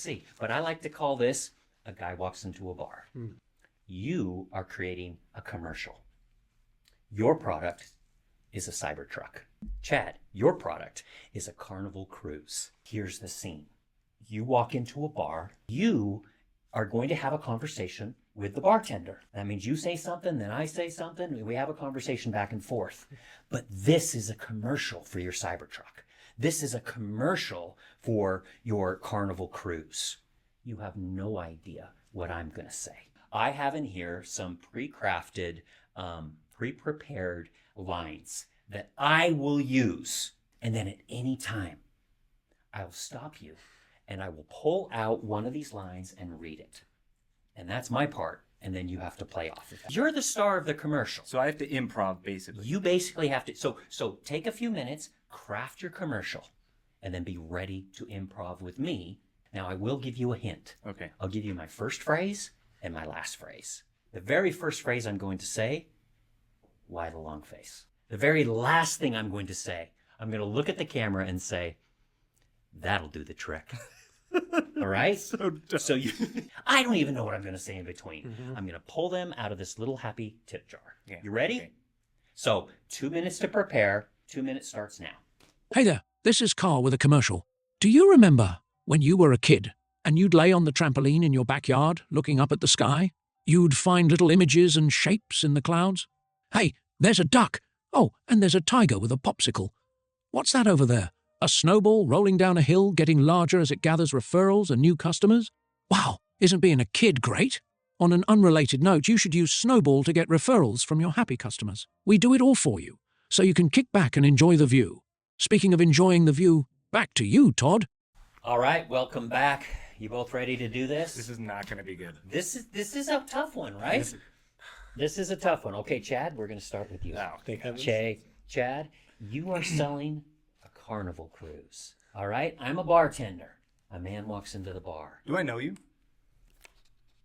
See, but I like to call this a guy walks into a bar. You are creating a commercial. Your product is a Cybertruck. Chad, your product is a Carnival cruise. Here's the scene. You walk into a bar. You are going to have a conversation with the bartender. That means you say something, then I say something, and we have a conversation back and forth. But this is a commercial for your Cybertruck. This is a commercial for your Carnival cruise. You have no idea what I'm going to say. I have in here some pre-crafted, pre-prepared lines that I will use. And then at any time, I'll stop you and I will pull out one of these lines and read it. And that's my part. And then you have to play off of that. You're the star of the commercial. So I have to improv, basically. You basically have to. So take a few minutes, craft your commercial, and then be ready to improv with me. Now, I will give you a hint. Okay. I'll give you my first phrase and my last phrase. The very first phrase I'm going to say, why the long face? The very last thing I'm going to say, I'm going to look at the camera and say, that'll do the trick. All right? So you, I don't even know what I'm going to say in between. Mm-hmm. I'm going to pull them out of this little happy tip jar. Yeah. You ready? Okay. So 2 minutes to prepare. 2 minutes starts now. Hey there, this is Carl with a commercial. Do you remember when you were a kid and you'd lay on the trampoline in your backyard looking up at the sky? You'd find little images and shapes in the clouds. Hey, there's a duck. Oh, and there's a tiger with a popsicle. What's that over there? A snowball rolling down a hill getting larger as it gathers referrals and new customers? Wow, isn't being a kid great? On an unrelated note, you should use Snowball to get referrals from your happy customers. We do it all for you, so you can kick back and enjoy the view. Speaking of enjoying the view, back to you, Todd. All right, welcome back. You both ready to do this? This is not going to be good. This is a tough one, right? This is a tough one. Okay, Chad, we're going to start with you. Oh, thank heavens. Chad, you are selling a Carnival cruise. All right? I'm a bartender. A man walks into the bar. Do I know you?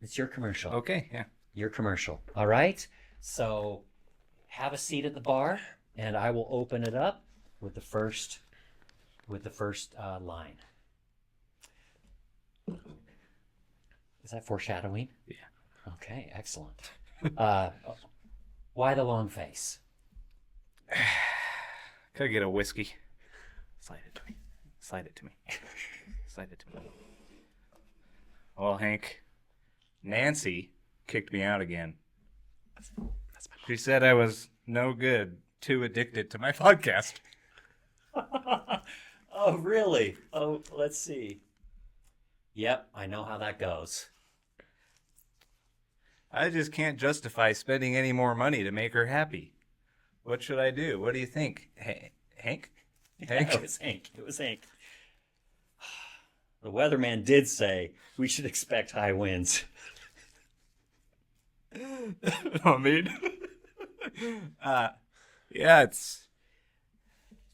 It's your commercial. Okay, yeah. Your commercial. All right? So have a seat at the bar, and I will open it up with the first line. Is that foreshadowing? Yeah. Okay, excellent. Why the long face? Could I get a whiskey? Slide it to me. Slide it to me. Slide it to me. Well, Hank, Nancy kicked me out again. She said I was no good, too addicted to my podcast. Oh, really? Oh, let's see. Yep, I know how that goes. I just can't justify spending any more money to make her happy. What should I do? What do you think? Hank? Hank? It was Hank. It was Hank. The weatherman did say we should expect high winds. I mean, yeah, it's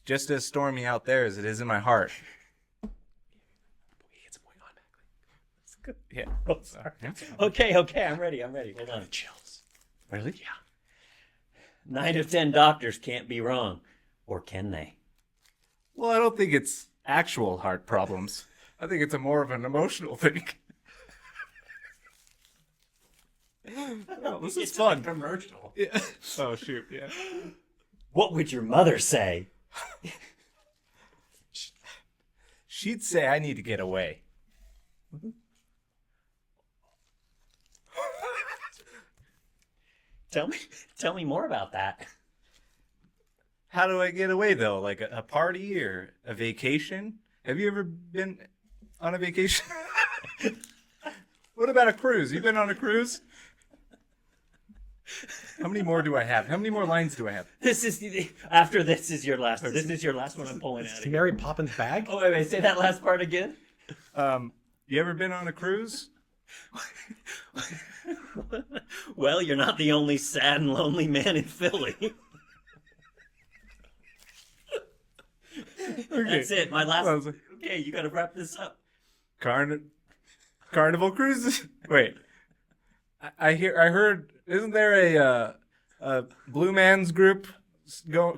just as stormy out there as it is in my heart. Yeah. Oh, sorry. Okay, I'm ready. Hold on. Chills. Really? Yeah. 9 of 10 doctors can't be wrong. Or can they? Well, I don't think it's actual heart problems. I think it's more of an emotional thing. Oh, this is fun. Commercial. Yeah. Oh, shoot, yeah. What would your mother say? She'd say I need to get away. Tell me more about that. How do I get away, though? Like a party or a vacation? Have you ever been on a vacation? What about a cruise? You been on a cruise? How many more do I have? How many more lines do I have? This is your last. This is your last one I'm pulling out of here. Mary Poppins bag? Oh, wait, say that last part again. You ever been on a cruise? Well, you're not the only sad and lonely man in Philly. Okay. That's it. My last. Okay, you got to wrap this up. Carnival cruises. Wait, I heard. Isn't there a Blue Man's Group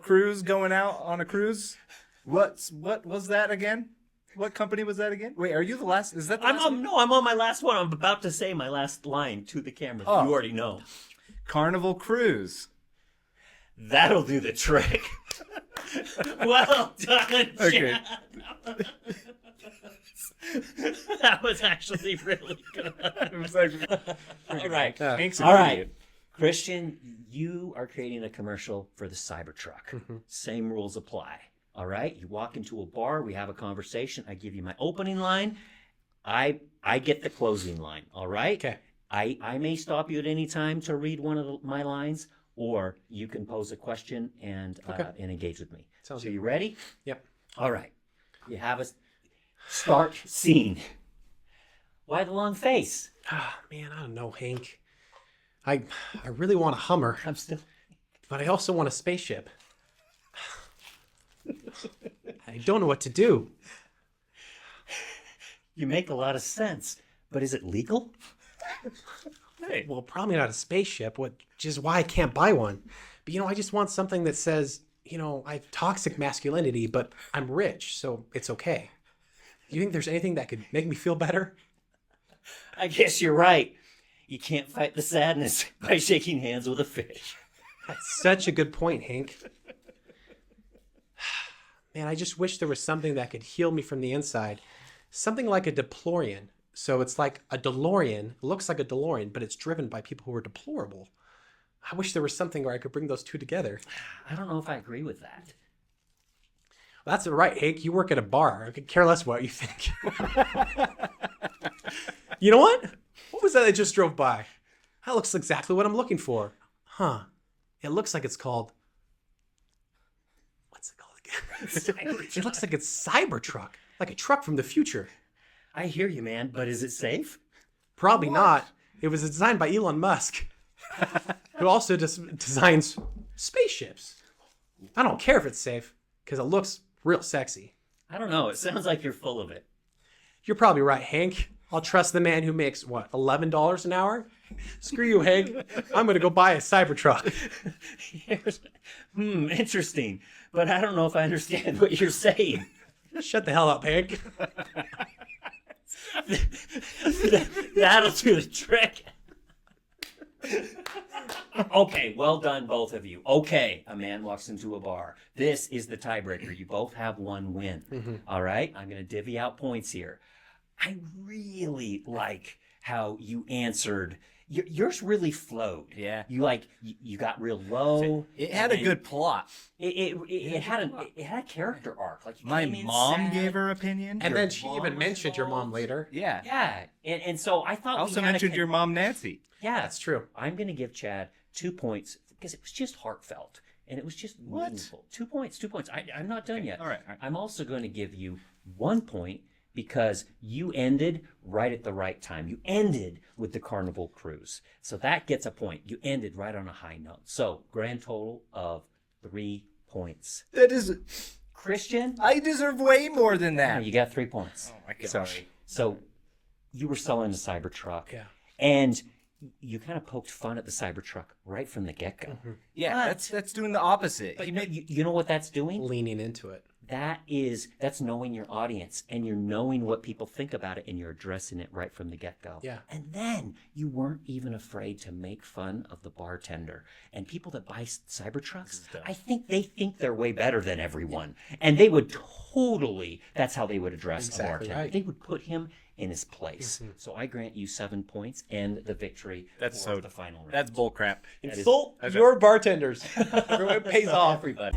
cruise going out on a cruise? What was that again? What company was that again? Wait, are you the last? Is that the I'm last on, no, I'm on my last one. I'm about to say my last line to the camera. Oh. You already know. Carnival Cruise. That'll do the trick. Well done, Okay. Chad. That was actually really good. It was like, All right. Hank's an All right. idiot. Christian, you are creating a commercial for the Cybertruck. Mm-hmm. Same rules apply. All right. You walk into a bar, we have a conversation. I give you my opening line. I get the closing line. All right. Okay. I may stop you at any time to read one of my lines, or you can pose a question and engage with me. Sounds so good. you ready? Yep. All right. You have a start scene. Why the long face? Ah, man, I don't know, Hank. I really want a Hummer, I'm still. but I also want a spaceship. I don't know what to do. You make a lot of sense, but is it legal? Hey, Well, probably not a spaceship, which is why I can't buy one. But, I just want something that says, I have toxic masculinity, but I'm rich, so it's okay. Do you think there's anything that could make me feel better? I guess you're right. You can't fight the sadness by shaking hands with a fish. That's such a good point, Hank. Man, I just wish there was something that could heal me from the inside. Something like a DePlorean. So it's like a DeLorean, looks like a DeLorean, but it's driven by people who are deplorable. I wish there was something where I could bring those two together. I don't know if I agree with that. That's right, Hank. You work at a bar. I could care less what you think. You know what? What was that I just drove by? That looks exactly what I'm looking for. Huh. It looks like it's called... What's it called again? It looks like it's Cybertruck. Like a truck from the future. I hear you, man, but is it safe? Probably not. It was designed by Elon Musk, who also designs spaceships. I don't care if it's safe, because it looks real sexy. I don't know. It sounds like you're full of it. You're probably right, Hank. I'll trust the man who makes, what, $11 an hour? Screw you, Hank. I'm going to go buy a Cybertruck. Interesting. But I don't know if I understand what you're saying. Shut the hell up, Hank. That'll do the trick. Okay, well done, both of you. Okay, a man walks into a bar. This is the tiebreaker. You both have one win. All right, I'm going to divvy out points here. I really like how you answered. Yours really flowed. Yeah. You got real low. it had a and good plot. It had a character arc. Like you My came in mom sad. gave her opinion. And Your then she mom even was mentioned your mom involved. later. Yeah. Yeah, and so I thought I also we had mentioned your mom, Nancy. Yeah, That's true. I'm going to give Chad 2 points because it was just heartfelt and it was just meaningful. 2 points, 2 points. I'm not done yet. All right. I'm also going to give you 1 point because you ended right at the right time. You ended with the Carnival Cruise. So that gets a point. You ended right on a high note. So grand total of 3 points. That is. Christian, I deserve way more than yeah, that. you got 3 points. Oh my gosh. Sorry. So you were selling the Cybertruck. Yeah. And you kind of poked fun at the Cybertruck right from the get-go. Yeah, But- that's doing the opposite. But you know what that's doing? Leaning into it. That's knowing your audience and you're knowing what people think about it and you're addressing it right from the get-go. Yeah. And then you weren't even afraid to make fun of the bartender. And people that buy Cybertrucks, I think they think they're way better than everyone. And they would totally, that's how they would address Exactly a bartender. right. They would put him in his place. So I grant you 7 points and the victory That's for so. the final round. That's bullcrap. Insult your bartenders. Everyone pays off. everybody.